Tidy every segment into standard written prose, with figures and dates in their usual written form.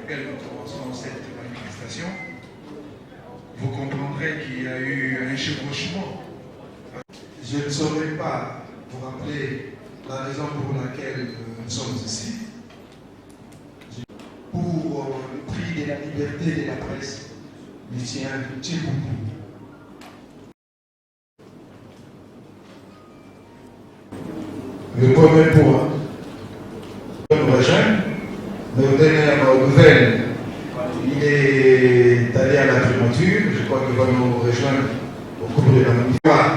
laquelle nous commençons cette manifestation, vous comprendrez qu'il y a eu un chevauchement. Je ne saurais pas vous rappeler la raison pour laquelle nous sommes ici. Pour le prix de la liberté de la presse, Lucien Tchiboubou. Le premier point, nous rejoint, nos dernières nouvelles, il est allé à la primature, je crois qu'il va nous rejoindre au cours de la manifestation.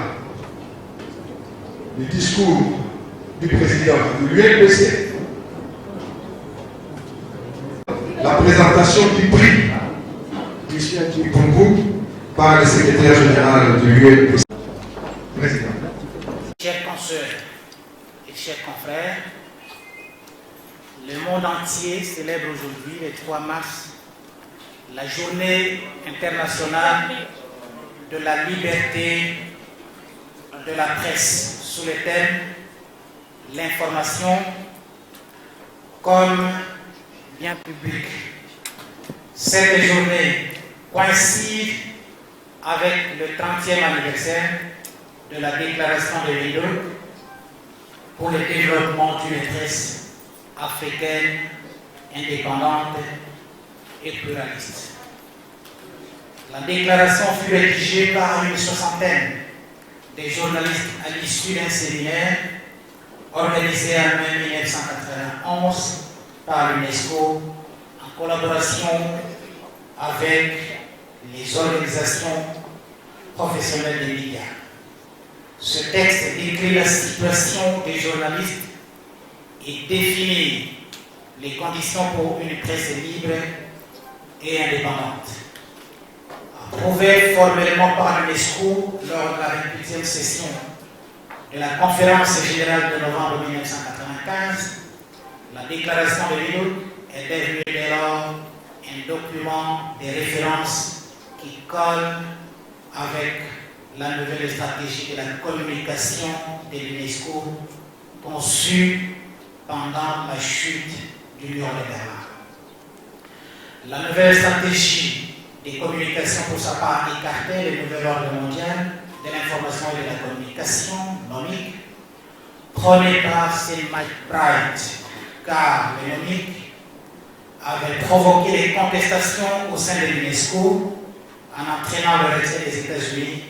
Le discours du président de l'UNPC, la présentation du prix Lucien Tchiboubou par le secrétaire général de l'UNPC. Président. Chers consoeurs et chers confrères, le monde entier célèbre aujourd'hui, le 3 mars, la journée internationale de la liberté de la presse sous le thème « L'information comme bien public ». Cette journée coïncide avec le 30e anniversaire de la déclaration de New York pour le développement d'une presse africaine indépendante et pluraliste. La déclaration fut rédigée par une soixantaine de journalistes à l'issue d'un séminaire organisé en mai 1991 par l'UNESCO en collaboration avec les organisations professionnelles des médias. Ce texte décrit la situation des journalistes et définit les conditions pour une presse libre et indépendante. Approuvé formellement par l'UNESCO lors de la 28e session de la conférence générale de novembre 1995, la déclaration de New York est devenue dès lors un document de référence qui colle avec la nouvelle stratégie de la communication de l'UNESCO conçue pendant la chute du mur de Berlin. La nouvelle stratégie de communication, pour sa part, écartait le nouvel ordre mondial de l'information et de la communication, NOMIC, prôné par Steve McBride, car le NOMIC avait provoqué des contestations au sein de l'UNESCO en entraînant le retrait des États-Unis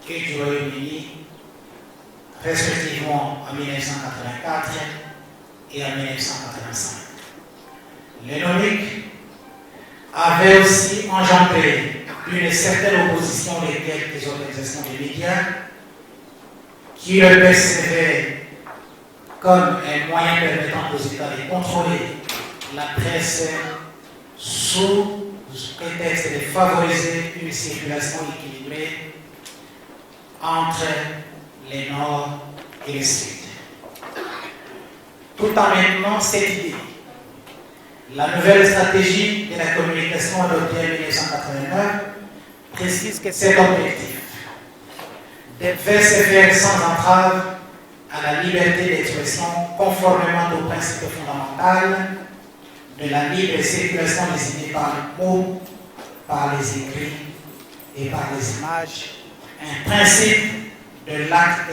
et du Royaume-Uni, respectivement en 1984 et en 1985. Le NOMIC avait aussi engendré une certaine opposition des quelques organisations des médias qui le percevaient comme un moyen permettant aux États de contrôler la presse sous prétexte de favoriser une circulation équilibrée entre les Nord et les Sud. Tout en maintenant cette idée, la nouvelle stratégie de la communication adoptée en 1989 précise que cet objectif devait se faire sans entrave à la liberté d'expression conformément aux principes fondamentaux de la libre circulation des idées par les mots, par les écrits et par les images, un principe de l'acte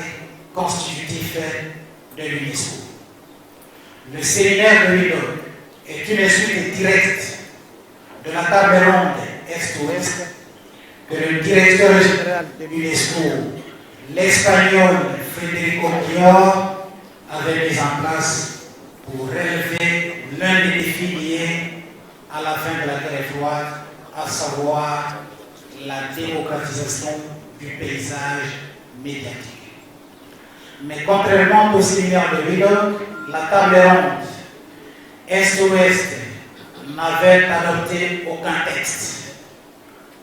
constitutif de l'UNESCO. Le séminaire de New York est une suite directe de la table ronde Est-Ouest que le directeur général de l'UNESCO, l'Espagnol Federico Prior, avait mis en place pour relever l'un des défis liés à la fin de la guerre froide, à savoir la démocratisation du paysage médiatique. Mais contrairement au séminaire de New York, la table ronde Est-Ouest n'avait adopté aucun texte.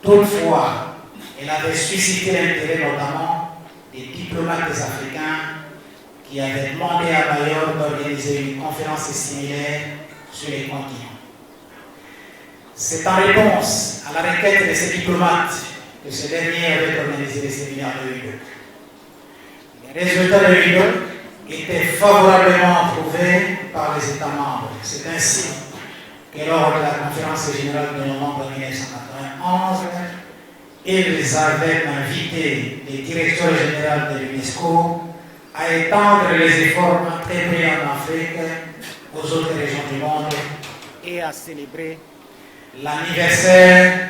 Toutefois, elle avait suscité l'intérêt notamment des diplomates africains qui avaient demandé à Mayor d'organiser une conférence similaire sur les continents. C'est en réponse à la requête de ces diplomates que ce dernier avait organisé le séminaire de New York. Les résultats de New York étaient favorablement approuvés par les États membres. C'est ainsi que lors de la conférence générale de novembre 1991, ils avaient invité les directeurs généraux de l'UNESCO à étendre les efforts entrepris en Afrique aux autres régions du monde et à célébrer l'anniversaire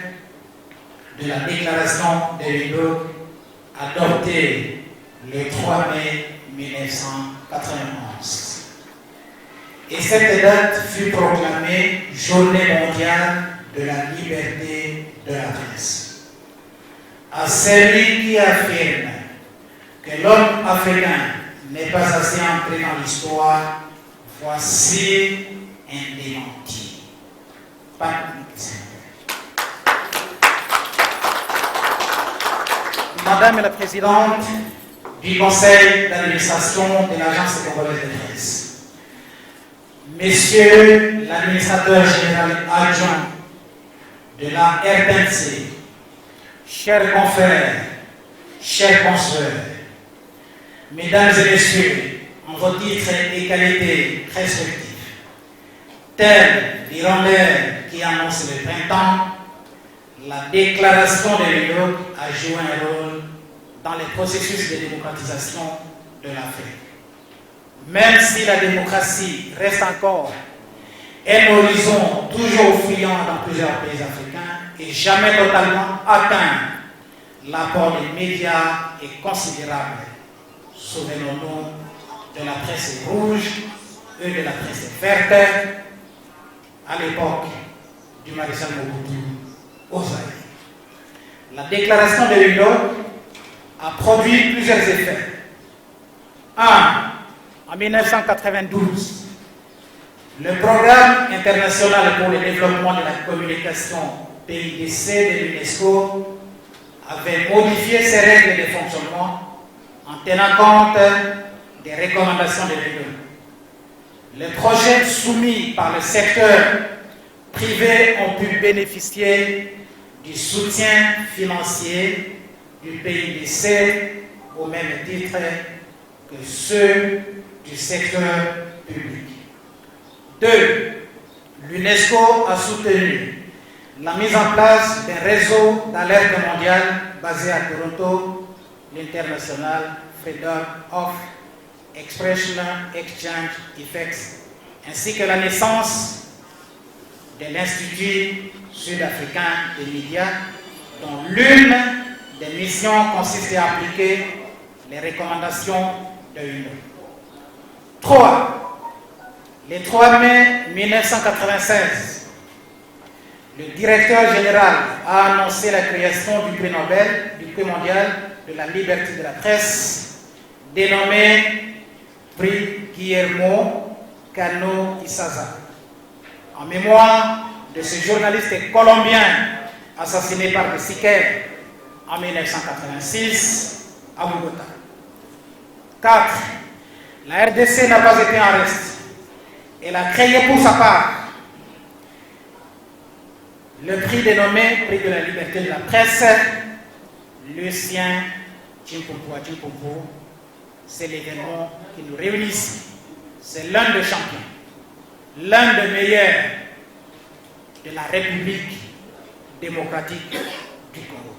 de la déclaration de Windhoek adoptée le 3 mai 1991. Et cette date fut proclamée Journée mondiale de la liberté de la presse. À celui qui affirme que l'homme africain n'est pas assez entré dans l'histoire, voici un démenti. Pas Madame la Présidente du Conseil d'administration de l'Agence congolaise de presse, Monsieur l'administrateur général adjoint de la RTNC, chers confrères, chers consoeurs, Mesdames et Messieurs, en vos titres et qualités respectifs, tel l'hirondelle qui annonce le printemps, la déclaration de Windhoek a joué un rôle dans les processus de démocratisation de l'Afrique. Même si la démocratie reste encore un horizon toujours fuyant dans plusieurs pays africains et jamais totalement atteint, l'apport des médias est considérable. Souvenons-nous de la presse rouge et de la presse verte à l'époque du maréchal Mobutu au Zaïre. La déclaration de Windhoek a produit plusieurs effets. 1. En 1992, le Programme international pour le développement de la communication PIDC de l'UNESCO avait modifié ses règles de fonctionnement en tenant compte des recommandations de Windhoek. Les projets soumis par le secteur privé ont pu bénéficier du soutien financier du PIDC au même titre que ceux du secteur public. 2. L'UNESCO a soutenu la mise en place d'un réseau d'alerte mondiale basé à Toronto, l'International Freedom of Expression Exchange Effects, ainsi que la naissance de l'Institut sud-africain des médias, dont l'une des missions consistait à appliquer les recommandations de l'UNESCO. 3. Le 3 mai 1996, le directeur général a annoncé la création du prix Nobel, du prix mondial de la liberté de la presse, dénommé prix Guillermo Cano Izaza, en mémoire de ce journaliste colombien assassiné par des Sicaires en 1986 à Bogota. 4. La RDC n'a pas été en reste. Elle a créé pour sa part le prix dénommé Prix de la liberté de la presse, Lucien Chimpumpu. C'est l'événement qui nous réunit ici. C'est l'un des champions, l'un des meilleurs de la République démocratique du Congo.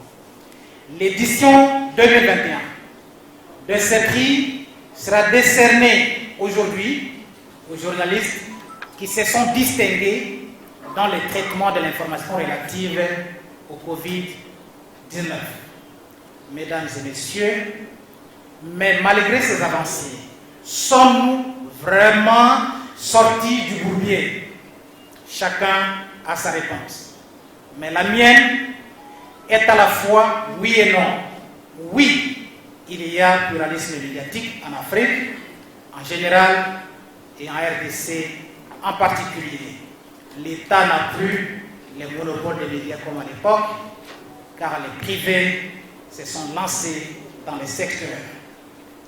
L'édition 2021 de ce prix sera décernée aujourd'hui aux journalistes qui se sont distingués dans le traitement de l'information relative au Covid-19. Mesdames et messieurs, mais malgré ces avancées, sommes-nous vraiment sortis du bourbier? Chacun a sa réponse. Mais la mienne est à la fois oui et non. Oui, il y a pluralisme médiatique en Afrique, en général, et en RDC en particulier. L'État n'a plus les monopoles des médias comme à l'époque, car les privés se sont lancés dans les secteurs.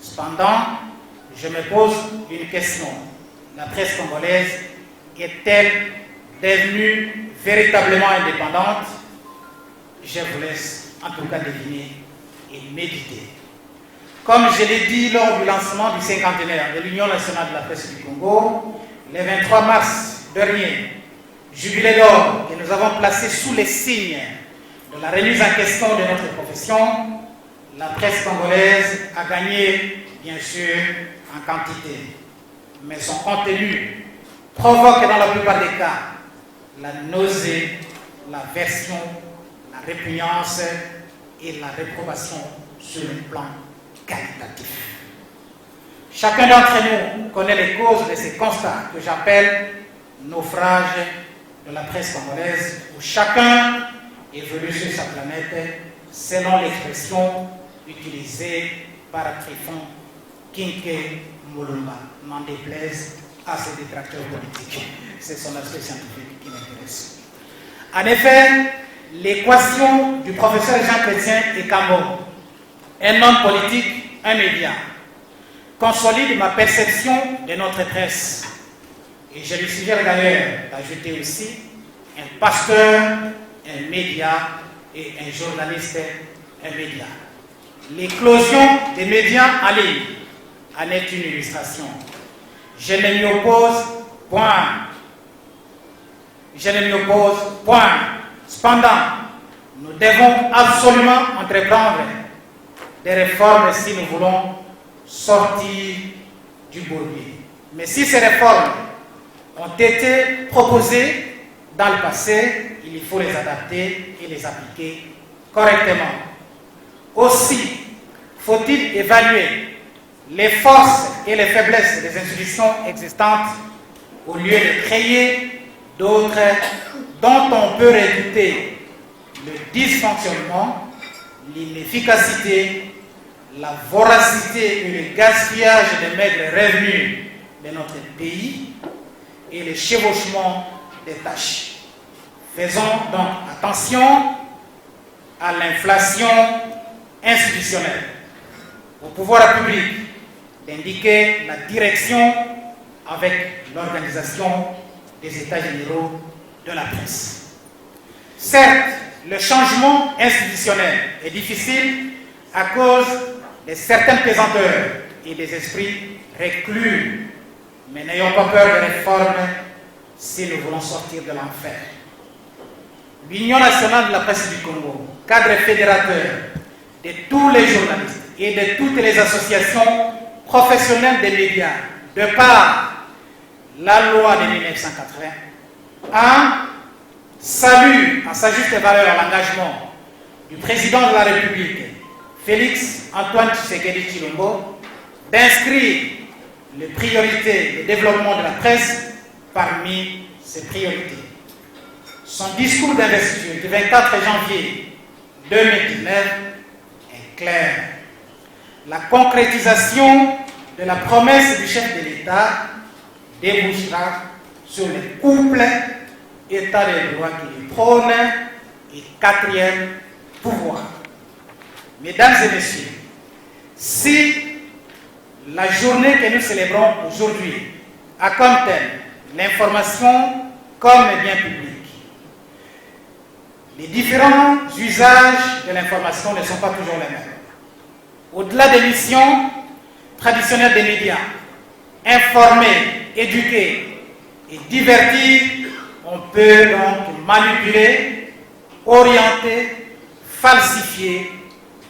Cependant, je me pose une question. La presse congolaise est-elle devenue véritablement indépendante? Je vous laisse en tout cas deviner et méditer. Comme je l'ai dit lors du lancement du cinquantenaire de l'Union nationale de la presse du Congo, le 23 mars dernier, jubilé d'or que nous avons placé sous les signes de la remise en question de notre profession, la presse congolaise a gagné, bien sûr, en quantité. Mais son contenu provoque dans la plupart des cas la nausée, l'aversion, la répugnance et la réprobation sur le plan qualitatif. Chacun d'entre nous connaît les causes de ces constats que j'appelle naufrage de la presse congolaise, où chacun évolue sur sa planète selon l'expression utilisée par Trifon Kinké Moulumba, n'en déplaise à ses détracteurs politiques. C'est son aspect scientifique qui m'intéresse. En effet, l'équation du professeur Jean Chrétien Ekambo, un homme politique, un média, consolide ma perception de notre presse. Et je lui suggère d'ailleurs d'ajouter aussi un pasteur, un média et un journaliste, un média. L'éclosion des médias en ligne en est une illustration. Je ne m'y oppose point. Je ne m'y oppose point. Cependant, nous devons absolument entreprendre des réformes si nous voulons sortir du bourbier. Mais si ces réformes ont été proposées dans le passé, il faut les adapter et les appliquer correctement. Aussi, faut-il évaluer les forces et les faiblesses des institutions existantes au lieu de créer d'autres dont on peut redouter le dysfonctionnement, l'inefficacité, la voracité et le gaspillage des maigres revenus de notre pays et le chevauchement des tâches. Faisons donc attention à l'inflation institutionnelle, au pouvoir public d'indiquer la direction avec l'organisation des États généraux de la presse. Certes, le changement institutionnel est difficile à cause de certaines pesanteurs et des esprits reclus, mais n'ayons pas peur de réformes si nous voulons sortir de l'enfer. L'Union nationale de la presse du Congo, cadre fédérateur de tous les journalistes et de toutes les associations professionnelles des médias, de par la loi de 1980, salue à sa juste valeur l'engagement du président de la République, Félix Antoine Tshisekedi Tshilombo, d'inscrire les priorités de développement de la presse parmi ses priorités. Son discours d'investiture du 24 janvier 2019 est clair. La concrétisation de la promesse du chef de l'État débouchera sur le couple État de droit qui le prône et quatrième pouvoir. Mesdames et messieurs, si la journée que nous célébrons aujourd'hui a comme thème l'information comme bien public, les différents usages de l'information ne sont pas toujours les mêmes. Au-delà des missions traditionnelles des médias, informer, éduquer et divertir, on peut donc manipuler, orienter, falsifier,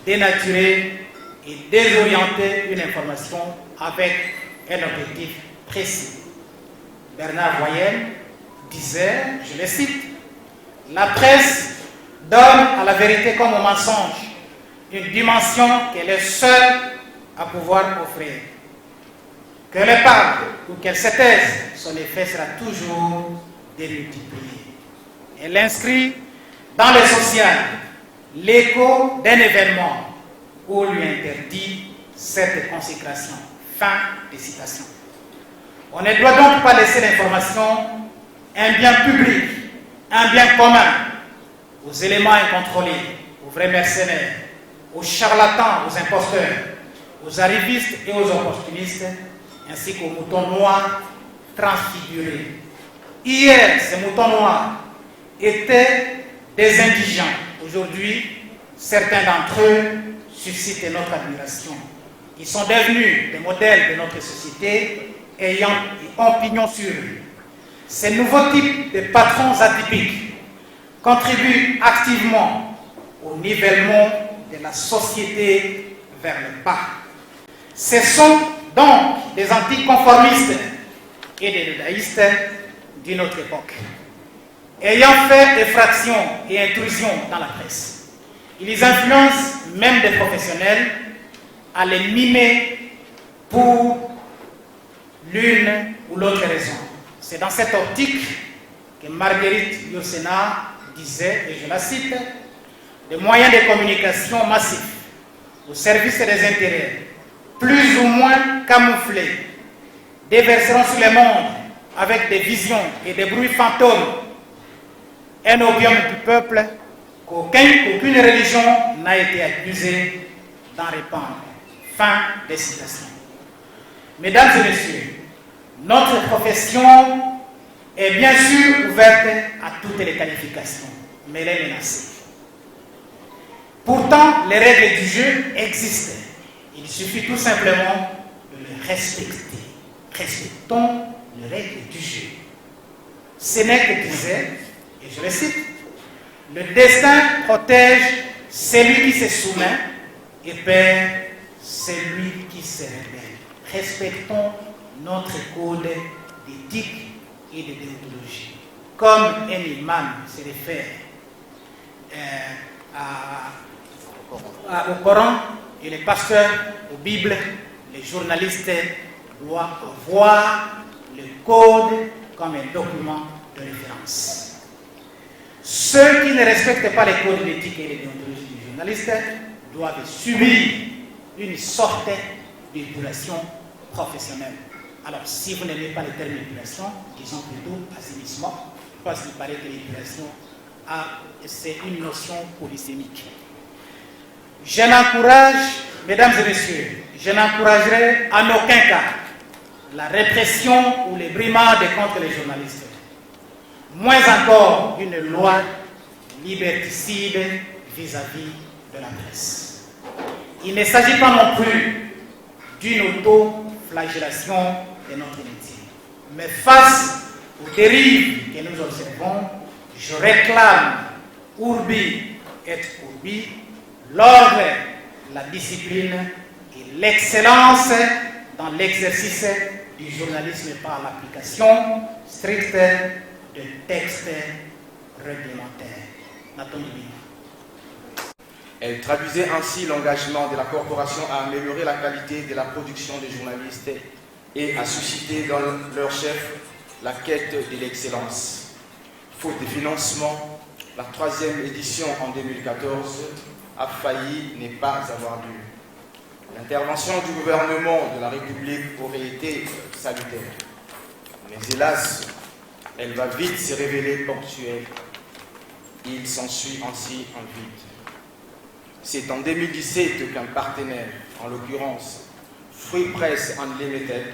dénaturer et désorienter une information avec un objectif précis. Bernard Voyel disait, je le cite, « La presse donne à la vérité comme au mensonge une dimension qu'elle est seule à pouvoir offrir. Qu'elle parle ou qu'elle se taise, son effet sera toujours démultiplié. Elle inscrit dans le social l'écho d'un événement où lui interdit cette consécration. » Fin de citation. On ne doit donc pas laisser l'information un bien public, un bien commun, aux éléments incontrôlés, aux vrais mercenaires, aux charlatans, aux imposteurs, aux arrivistes et aux opportunistes, ainsi qu'aux moutons noirs transfigurés. Hier, ces moutons noirs étaient des indigents. Aujourd'hui, certains d'entre eux suscitent notre admiration. Ils sont devenus des modèles de notre société ayant un pignon sur eux. Ces nouveaux types de patrons atypiques contribuent activement au nivellement de la société vers le bas. Ce sont donc des anticonformistes et des dadaïstes d'une autre époque, ayant fait effraction et intrusion dans la presse. Ils influencent même des professionnels à les mimer pour l'une ou l'autre raison. C'est dans cette optique que Marguerite Yourcenar disait, et je la cite, « Les moyens de communication massifs au service des intérêts, plus ou moins camouflés, déverseront sur le monde avec des visions et des bruits fantômes un opium du peuple qu'aucune religion n'a été accusée d'en répandre. » Fin des citations. Mesdames et messieurs, notre profession est bien sûr ouverte à toutes les qualifications, mais elle est menacée. Pourtant, les règles du jeu existent. Il suffit tout simplement de les respecter. Respectons les règles du jeu. Sénèque disait, et je le cite, « Le destin protège celui qui se soumet et perd celui qui se rebelle. » Respectons notre code d'éthique et de déontologie. Comme un imam se réfère au Coran et les pasteurs aux Bibles, les journalistes doivent avoir le code comme un document de référence. Ceux qui ne respectent pas les codes d'éthique et de déontologie du journaliste doivent subir une sorte d'épulation professionnelle. Alors, si vous n'aimez pas les termes d'épulation, disons plutôt assainissement, parce qu'il paraît que l'épulation, c'est une notion polysémique. Je n'encourage, mesdames et messieurs, je n'encouragerai en aucun cas la répression ou les brimades contre les journalistes. Moins encore une loi liberticide vis-à-vis de la presse. Il ne s'agit pas non plus d'une auto-flagellation de notre métier. Mais face aux dérives que nous observons, je réclame urbi et urbi l'ordre, la discipline et l'excellence dans l'exercice du journalisme par l'application stricte de textes réglementaires. Nathan Dubin. Elle traduisait ainsi l'engagement de la corporation à améliorer la qualité de la production des journalistes et à susciter dans leur chef la quête de l'excellence. Faute de financement, la 3e édition en 2014 a failli ne pas avoir lieu. L'intervention du gouvernement de la République aurait été salutaire. Mais hélas, elle va vite se révéler ponctuelle. Il s'ensuit ainsi un vide. C'est en 2017 qu'un partenaire, en l'occurrence Free Press Unlimited,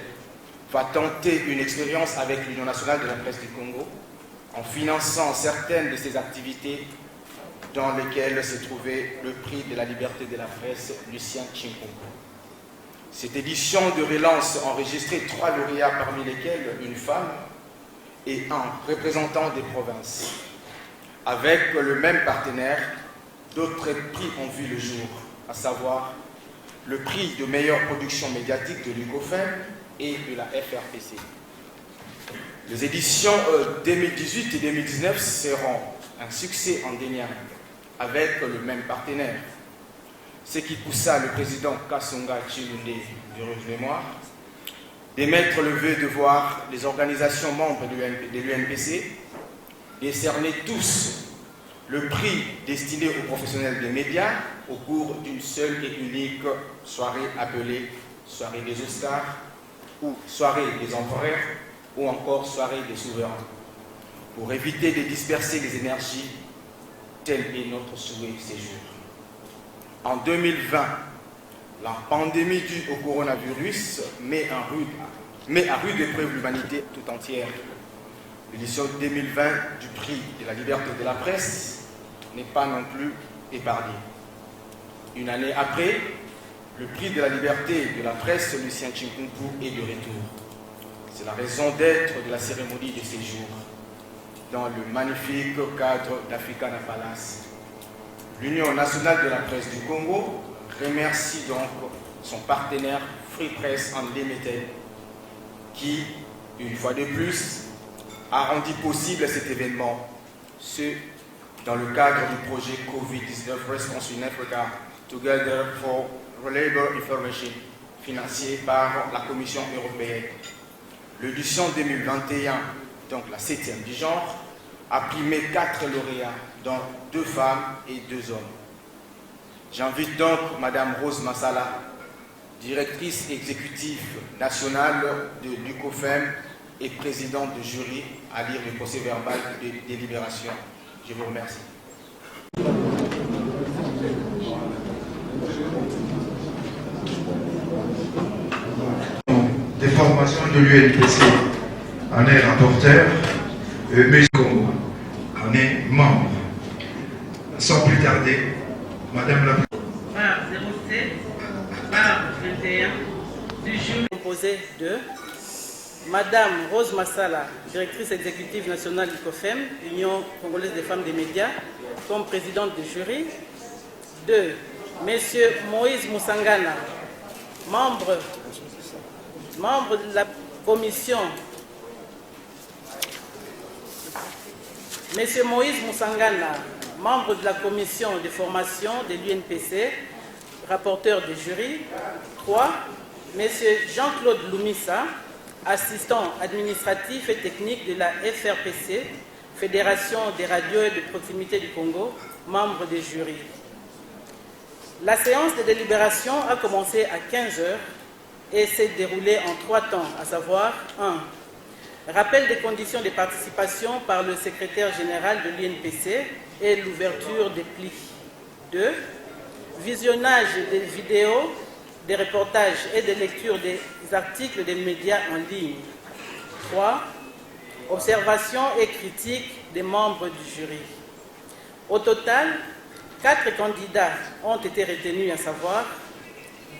va tenter une expérience avec l'Union nationale de la presse du Congo en finançant certaines de ses activités dans lesquelles se trouvait le prix de la liberté de la presse Lucien Chimpumpu. Cette édition de relance enregistrait 3 lauréats parmi lesquels une femme et un représentant des provinces. Avec le même partenaire, d'autres prix ont vu le jour, à savoir le prix de meilleure production médiatique de l'UCOFEM et de la FRPC. Les éditions 2018 et 2019 seront un succès indéniable avec le même partenaire, ce qui poussa le président Kasonga Chilunde de mémoire d'émettre le vœu de voir les organisations membres de l'UNPC décerner tous le prix destiné aux professionnels des médias au cours d'une seule et unique soirée appelée soirée des Oscars ou soirée des empereurs ou encore soirée des souverains, pour éviter de disperser les énergies. Tel est notre souhait ces jours. En 2020, la pandémie due au coronavirus met à rude épreuve l'humanité tout entière. L'édition 2020 du prix de la liberté de la presse n'est pas non plus épargnée. Une année après, le prix de la liberté de la presse, Lucien Chimpumpu, est de retour. C'est la raison d'être de la cérémonie de ces jours, dans le magnifique cadre d'Africana Palace. L'Union nationale de la presse du Congo remercie donc son partenaire Free Press Unlimited qui, une fois de plus, a rendu possible cet événement, ce dans le cadre du projet COVID-19 Response in Africa Together for Reliable Information, financé par la Commission européenne. L'édition 2021, donc la 7e du genre, a primé 4 lauréats, dont 2 femmes et 2 hommes. J'invite donc Madame Rose Massala, directrice exécutive nationale de l'UCOFEM et présidente de jury, à lire le procès verbal de délibération. Je vous remercie. Des formations de l'UNPC en est rapporteur, mais Congo en est membre. Sans plus tarder, Madame la Par 07, par 21, du jury composé de Madame Rose Massala, directrice exécutive nationale du COFEM, Union congolaise des femmes des médias, comme présidente du jury. 2. Monsieur Moïse Moussangana, membre de la commission. Monsieur Moïse Moussangana, membre de la commission de formation de l'UNPC, rapporteur du jury. 3. Monsieur Jean-Claude Loumissa, assistant administratif et technique de la FRPC, Fédération des radios et de proximité du Congo, membre du jury. La séance de délibération a commencé à 15 h et s'est déroulée en 3 temps, à savoir 1. Rappel des conditions de participation par le secrétaire général de l'UNPC et l'ouverture des plis. 2. Visionnage des vidéos, des reportages et des lectures des articles des médias en ligne. 3. Observation et critique des membres du jury. Au total, 4 candidats ont été retenus, à savoir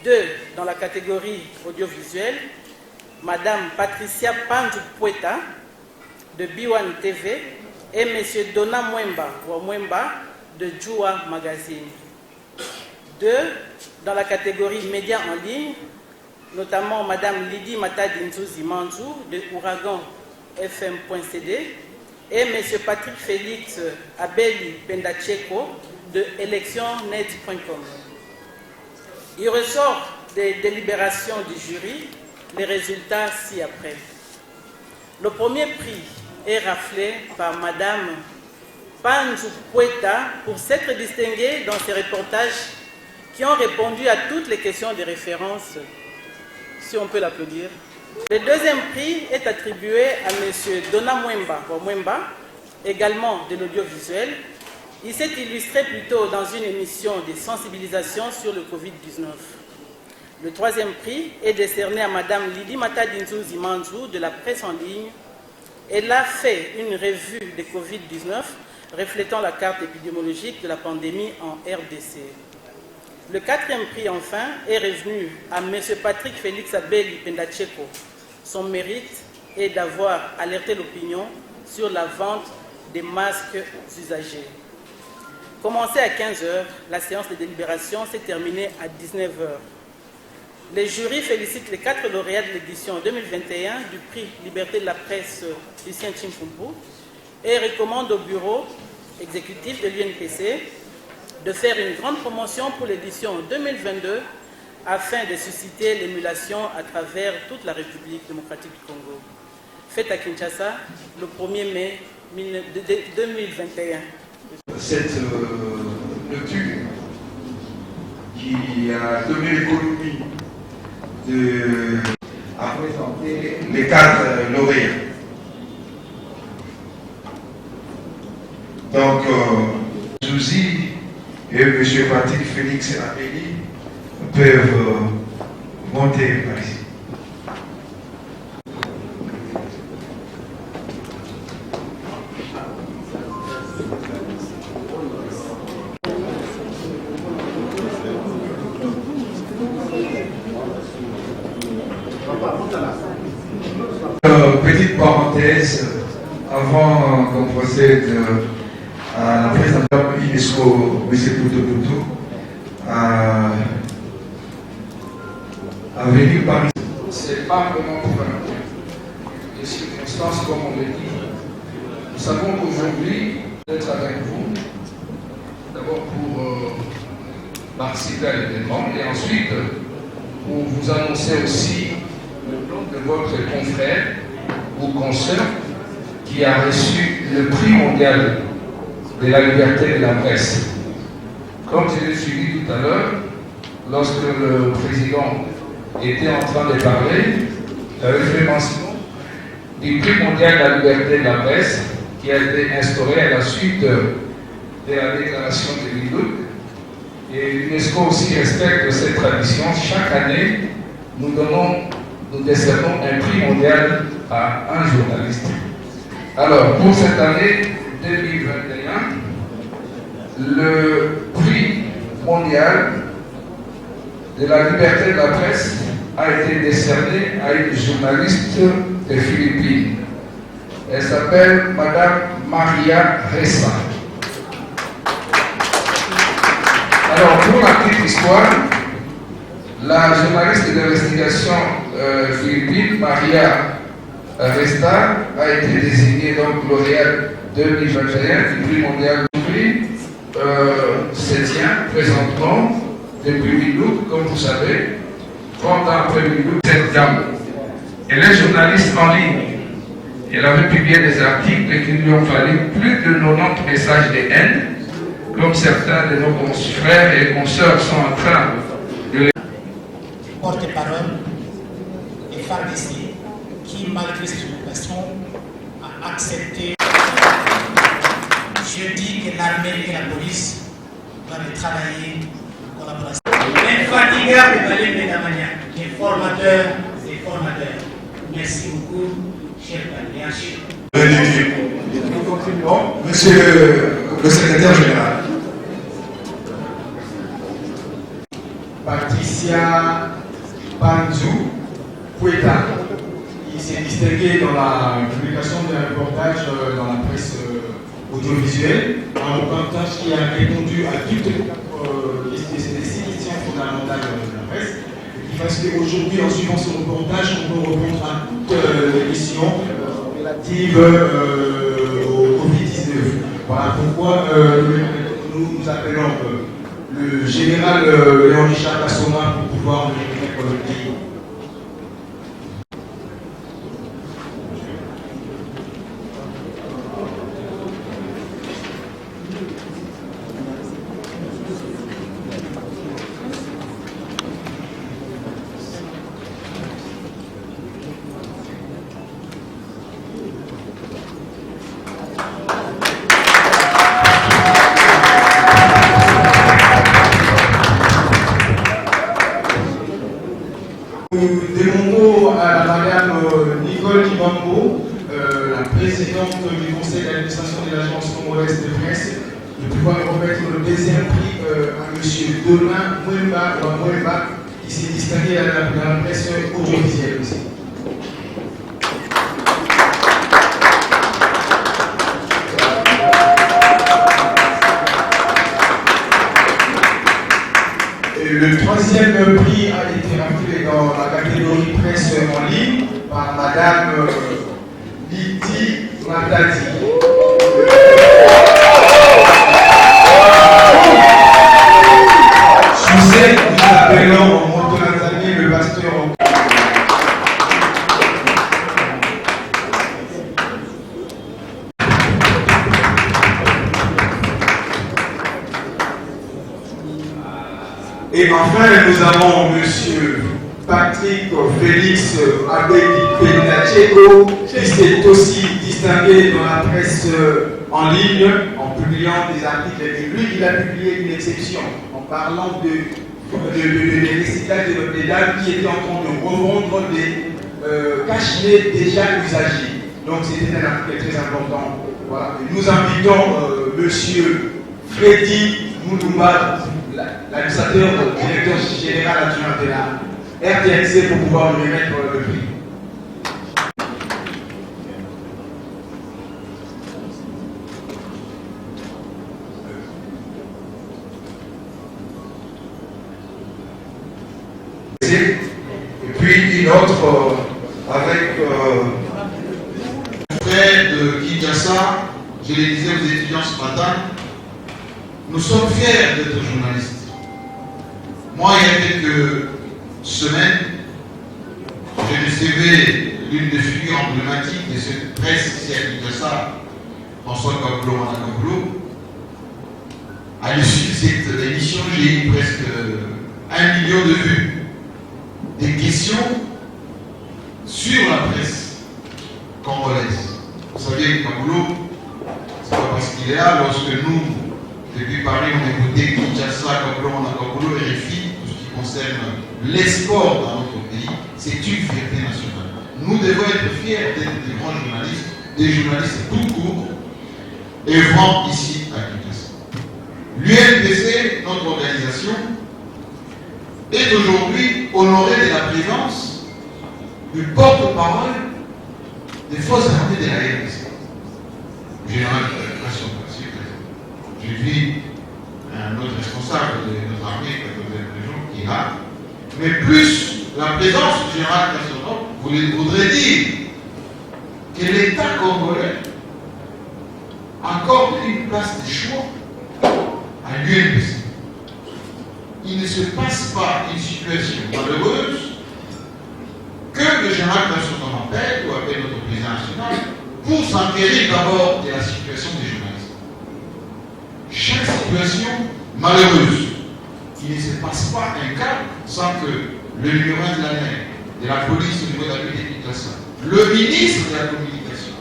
2 dans la catégorie audiovisuelle, Madame Patricia Pandjou-Poueta de B1 TV et Monsieur Dona Mwemba de Joua Magazine. 2 dans la catégorie médias en ligne, notamment Madame Lydie Matadi Manzou de Ouragan FM.cd et Monsieur Patrick Félix Abeli Pendacheko de électionnet.com. Il ressort des délibérations du jury les résultats ci-après. Le premier prix est raflé par Madame Pandjou Poueta pour s'être distinguée dans ses reportages qui ont répondu à toutes les questions de référence, si on peut l'applaudir. Le deuxième prix est attribué à M. Dona Mwemba, également de l'audiovisuel. Il s'est illustré plutôt dans une émission de sensibilisation sur le Covid-19. Le troisième prix est décerné à Mme Lydie Matadi Manzou de la presse en ligne. Elle a fait une revue de Covid-19 reflétant la carte épidémiologique de la pandémie en RDC. Le quatrième prix, enfin, est revenu à M. Patrick Félix Abeli Pendacheko. Son mérite est d'avoir alerté l'opinion sur la vente des masques usagés. Commencée à 15 h, la séance de délibération s'est terminée à 19 h. Les jurys félicitent les 4 lauréats de l'édition 2021 du prix Liberté de la presse Lucien Chimpumpu et recommandent au bureau exécutif de l'UNPC de faire une grande promotion pour l'édition 2022 afin de susciter l'émulation à travers toute la République démocratique du Congo. Fête à Kinshasa le 1er mai 2021. Cette lecture qui a donné l'économie à présenter les 4 lauréats. Donc, Zouzi et M. Patrick Félix Abeli peuvent monter par ici. parenthèse avant qu'on procède à la présentation UNESCO, M. Poutou a venu parmi nous. C'est pas vraiment pour les circonstances, comme on le dit. Nous savons qu'aujourd'hui, d'être avec vous, d'abord pour participer à l'événement et ensuite pour vous annoncer aussi le nom de votre confrère ou consoeur qui a reçu le prix mondial de la liberté de la presse. Comme je l'ai suivi tout à l'heure, lorsque le président était en train de parler, j'avais fait mention du prix mondial de la liberté de la presse qui a été instauré à la suite de la déclaration de Lidouk. Et l'UNESCO aussi respecte cette tradition. Chaque année, nous décernons un prix mondial à un journaliste. Alors, pour cette année 2021, le prix mondial de la liberté de la presse a été décerné à une journaliste des Philippines. Elle s'appelle Madame Maria Ressa. Alors, pour la petite histoire, la journaliste d'investigation philippine, Maria Resta, a été désignée donc lauréate 2021 du prix mondial. Le prix se tient présentement depuis Milouk, comme vous savez, 30 ans après Milouk. Cette dame, elle est journaliste en ligne. Elle avait publié des articles qui lui ont fallu plus de 90 messages de haine, comme certains de nos frères et consoeurs sont en train de les... Porte-parole des FARDC qui, malgré cette occupation, a accepté. Je dis que l'armée et la police doivent travailler en collaboration. Infatigable les formateurs et formateurs. Merci beaucoup, cher Daniel. Nous continuons. Monsieur le secrétaire général. Patricia Panzou Poueta, qui s'est distinguée dans la publication d'un reportage dans la presse audiovisuelle, un reportage qui a répondu à toutes les questions fondamentales de la presse. Parce qu'aujourd'hui, en suivant ce reportage, on peut répondre à toutes les questions relatives au Covid-19. Voilà pourquoi nous appelons le général Léon Richard Kassoma pour pouvoir nous éclairer le pays. Des mots à Madame Nicole Ibambo, la présidente du conseil d'administration de l'agence congolaise de presse, de pouvoir remettre le deuxième prix à M. Domain Mwemba, qui s'est distingué dans la presse audiovisuelle aussi. Le troisième prix a été raflé dans la catégorie presse en ligne par Madame Lydie Matadi. Sous elle, nous appelons Motolanzani le pasteur. Et enfin, nous avons M. Patrick Félix Abedi-Penacheko, qui s'est aussi distingué dans la presse en ligne en publiant des articles. Et lui, il a publié une exception en parlant de recyclage des dames qui étaient en train de revendre des cache-nez déjà usagés. Donc c'était un article très important. Voilà. Et nous invitons M. Freddy Mouloumba, l'administrateur, directeur général adjoint de la RTNC pour pouvoir lui remettre le prix. offre avec frère de Kinshasa, je le disais aux étudiants ce matin, nous sommes fiers d'être journalistes. Moi, il y a quelques semaines, j'ai recevé l'une des figures emblématiques de cette presse ici à Kinshasa, François Kaboulo Manakaboulo. À l'issue de cette émission, j'ai eu presque 1 million de vues. Des questions sur la presse congolaise. Vous savez, Kaboulo, c'est pas parce qu'il est là, lorsque nous, depuis Paris, on écoutait Kinshasa, Kaboulo Manakaboulo, RFI, tout ce qui concerne l'export dans notre pays, c'est une fierté nationale. Nous devons être fiers d'être des grands journalistes, des journalistes tout court, œuvrant ici à Kinshasa. L'UNPC, notre organisation, est aujourd'hui honorée de la présence du porte-parole des forces armées de la RDC, général Kasson. J'ai vu un autre responsable de notre armée, 14e région, qui est là. Mais plus la présence du général Kasson voudrait dire que l'État congolais accorde une place de choix à l'UNPC. Il ne se passe pas une situation malheureuse que le général Kasson appelle ou appelle notre président national pour s'enquérir d'abord de la situation des journalistes. Chaque situation malheureuse, il ne se passe pas un cas sans que le numéro 1 de la mer, de la police au niveau de la ville de Kinshasa, le ministre de la communication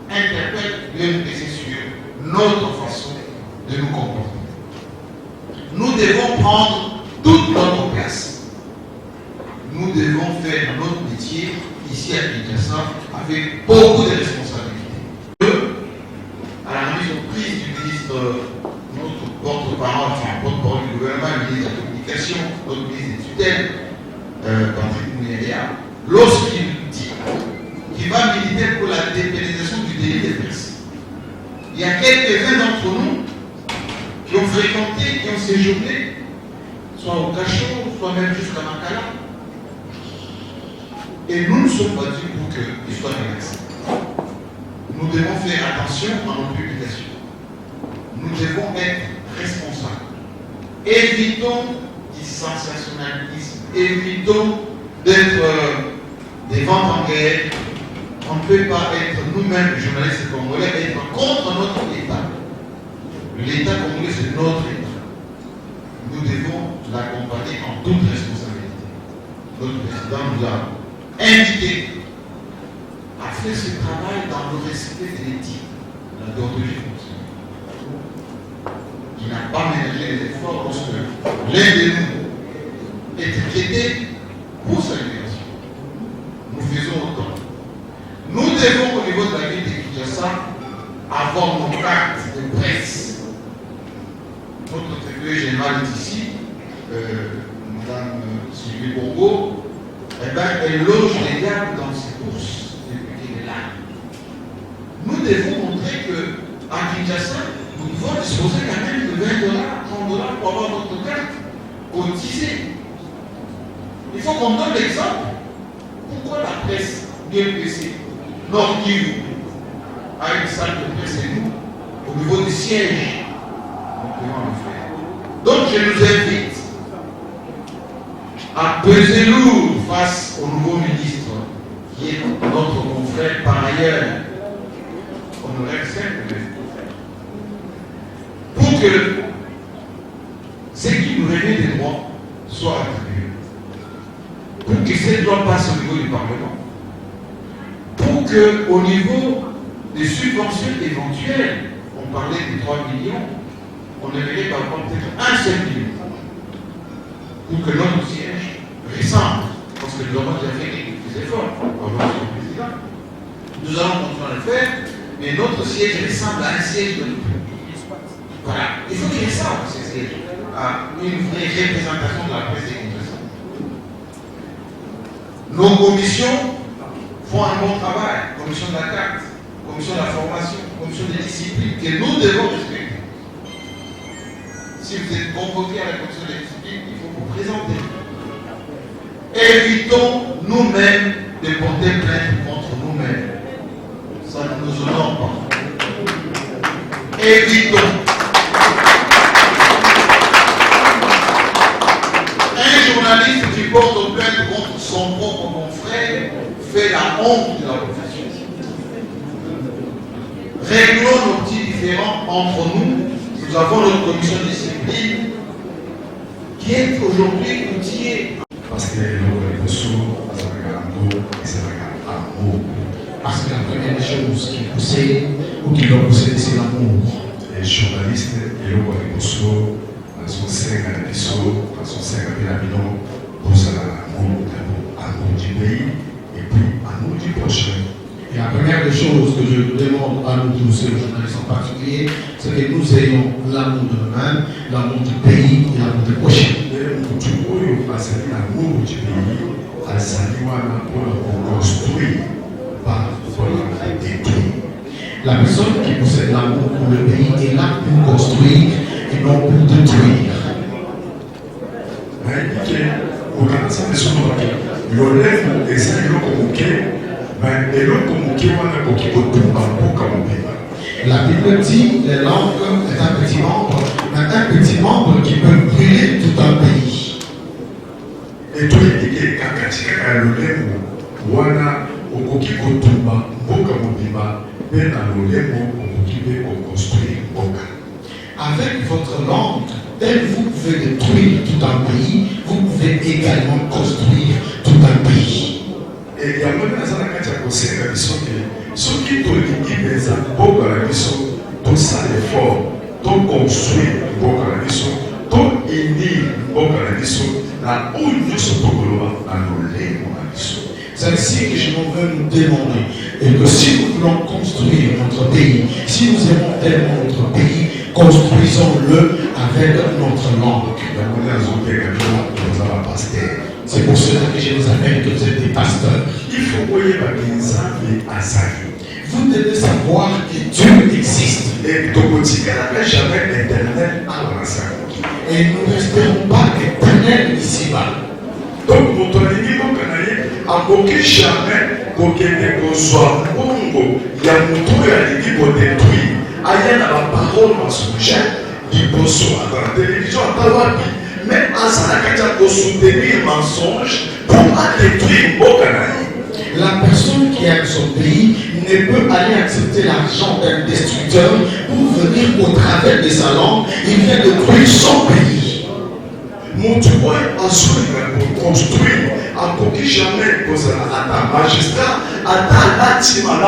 interpelle l'UNPC sur notre façon de nous comporter. Nous devons prendre toute notre place. Nous devons faire notre métier ici à Kinshasa avec beaucoup de responsabilités. À la mise en prise du ministre, notre porte-parole, enfin porte-parole du gouvernement, le ministre de la communication, notre ministre des tutelles, Patrick Mouyeria, lorsqu'il dit qu'il va militer pour la dépénalisation du délit de presse. Il y a quelques-uns d'entre nous qui ont fréquenté, qui ont séjourné, soit au Cachot, soit même jusqu'à Makala. Et nous nous sommes battus pour qu'ils soient relaxés. Nous devons faire attention à nos publications. Nous devons être responsables. Évitons du sensationnalisme, évitons d'être des ventes en guerre. On ne peut pas être nous-mêmes, journalistes congolais, être contre notre État. L'État congolais, c'est notre État. Nous devons l'accompagner en toute responsabilité. Notre président nous a invité à faire ce travail dans le respect de l'éthique, la déontologie fonctionnelle. Il n'a pas ménagé les efforts lorsque l'un de nous est traité pour sa libération. Nous faisons autant. Nous devons, au niveau de la ville de Kinshasa, avoir nos cartes de presse. Notre secrétaire général est ici, Mme Sylvie Bongo, elle loge les gardes dans ses courses depuis qu'elle est là. Nous devons montrer qu'à Kinshasa, nous pouvons disposer quand même de 20 $, 30 $ pour avoir notre carte cotisée. Il faut qu'on donne l'exemple. Pourquoi la presse l'UNPC Nord Kivu a une salle de presse et nous, au niveau du siège, nous pouvons le faire. Donc je nous invite à peser lourd face au nouveau ministre, qui est notre confrère par ailleurs, honorable simple, pour que ce qui nous remet des droits soit attribué, pour que ces droits passent au niveau du Parlement, pour qu'au niveau des subventions éventuelles, on parlait des 3 millions, on aimerait avoir peut-être 1 seul million, pour que notre siège ressemble, parce que nous avons déjà fait des efforts par notre président. Nous allons continuer à le faire, mais notre siège ressemble à un siège de notre pays. Voilà, il faut qu'il ressemble ce siège à une vraie représentation de la presse de Kinshasa. Nos commissions font un bon travail, commission de la carte, commission de la formation, commission de discipline, que nous devons respecter. Si vous êtes convoqué à la commission de discipline, il faut vous présenter. Évitons nous-mêmes de porter plainte contre nous-mêmes. Ça ne nous honore pas. Évitons. Un journaliste qui porte plainte contre son propre confrère fait la honte de la profession. Réglons nos petits différends entre nous. Nous avons notre commission de discipline qui est aujourd'hui outillée. Parce que le ressources, ça regarde l'amour et ça regarde l'amour. Parce que la première chose qui possède ou qui doit posséder, c'est l'amour. Les journalistes, ils ont des ressources, dans son sein à l'épisode, dans son sein à l'amino, pour ça l'amour du pays et puis l'amour du prochain. Et la première des choses que je demande à nous tous, les journalistes en particulier, c'est que nous ayons l'amour de nous-mêmes, l'amour du pays et l'amour du prochain. L'amour du pays, pour construire, pas pour détruire. La personne qui possède l'amour pour le pays est là pour construire et non pour détruire. La Bible dit les langues est un petit membre, mais un petit membre qui peut brûler tout un pays. Et tout est dit que le wana okoki kotumba mboka mobimba pe na lolemo okoki pe construire mboka. Avec votre langue, tel vous pouvez détruire tout un pays, vous pouvez également construire tout un pays. Et il y a même dans la carte à conseiller la mission que ceux qui tolingi pesa mboka la mission, tout ça l'effort, tout construire mboka la mission, tout unir mboka la mission, la union se tokoloba na lolemo la mission. C'est ainsi que je m'en veux nous demander. Et que si nous voulons construire notre pays, si nous aimons tellement notre pays, construisons-le avec notre langue. C'est pour cela que je vous appelle que vous êtes des pasteurs. Il faut voyer à sa vie. Vous devez savoir que Dieu existe. Et jamais éternel à la et nous n'espérons pas éternel ici-bas. Donc, mon tolingi, mon canalier, à aucun jamais, pour soit bongo, il y a mon tour à l'équipe pour détruire. Aïe, la parole dans son chien, il peut soit dans la télévision, à Tawapi. Mais à ça, la carte pour soutenir le mensonge pour détruire mon canalier. La personne qui aime son pays ne peut aller accepter l'argent d'un destructeur pour venir au travers de sa langue, il vient détruire son pays. Mon Dieu, pour construire, à aucun jamais, à ta magistrat, à ta latima, à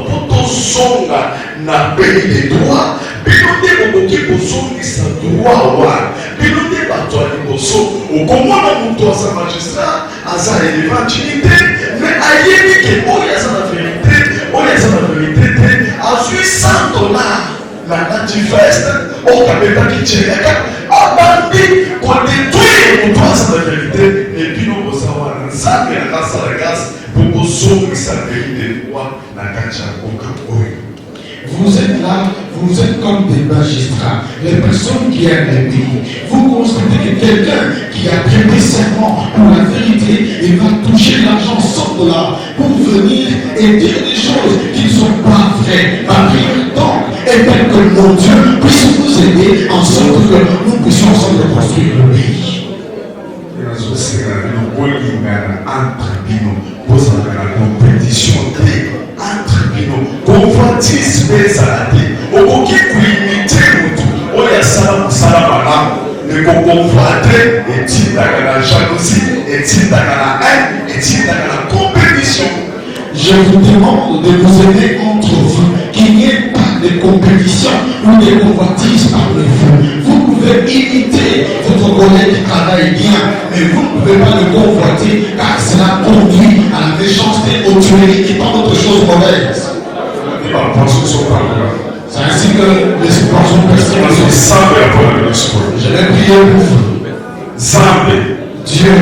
pour ton songa, na pays des droits, Binote Boboki Boso, sa droit, Binote Batoali Boso, au comment on sa magistrat, à sa élévantilité, mais aïe, qui oh, il y a ça la vérité, oh, il y a ça la vérité, à $800, la nativeste, au Kabeta qui tient, à Bandi, pour détruire mon droit sa vérité, et puis nous allons savoir, ça, mais la grâce à la grâce, pour Boso, sa vérité, quoi, la gacha, aucun bruit. Vous êtes là, vous êtes comme des magistrats, les personnes qui aiment le pays. Vous constatez que quelqu'un qui a prêté serment pour la vérité, il va toucher l'argent $100 pour venir et dire des choses qui ne sont pas vraies. Ma prière donc est telle que mon Dieu puisse nous aider en sorte que nous puissions ensemble construire le pays. Convoitise pézalade, au qui imiter au yasala musala ne convoiter et la jalousie, et la haine, et la compétition. Je vous demande de vous aider entre vous, qu'il n'y ait pas de compétition ou de convoitise parmi vous. Vous pouvez imiter votre collègue qui travaille bien, mais vous ne pouvez pas le convoiter car cela conduit à la méchanceté, aux tueries et tant d'autres choses mauvaises. C'est ainsi que les situations personnelles. Je vais prier pour vous. Dieu,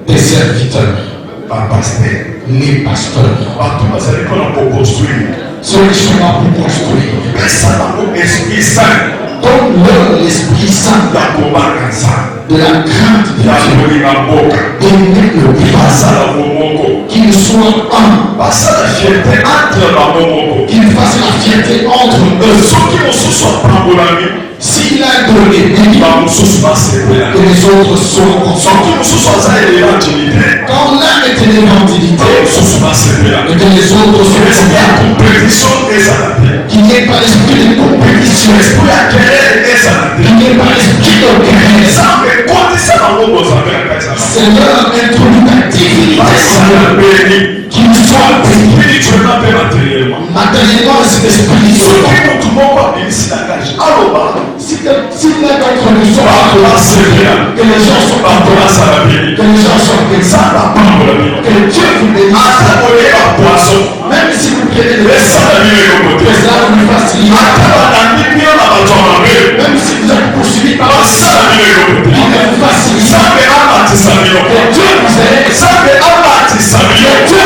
des serviteurs, les pasteurs, ceux qui sont là pour construire. Donne-leur l'Esprit Saint. de la crainte de Dieu, d'aimer le bien, qu'ils soient un, qu'ils fassent la fierté entre eux. S'il a donné, que les autres soient contents. Quand l'un est une évangélité, et que les autres soient contents. Qu'il n'y ait pas l'esprit de compétition, qu'il n'y ait pas l'esprit de querelle. Seigneur, introduis ta divinité, Seigneur, qu'il soit matériellement et spirituellement. Si l'un d'entre nous sont que les gens sont que les gens sont que Dieu vous bénisse. Même si vous prenez le que cela vous facilite. Même si vous êtes poursuivi par le vous facilite. Que Dieu vous aide. Que Dieu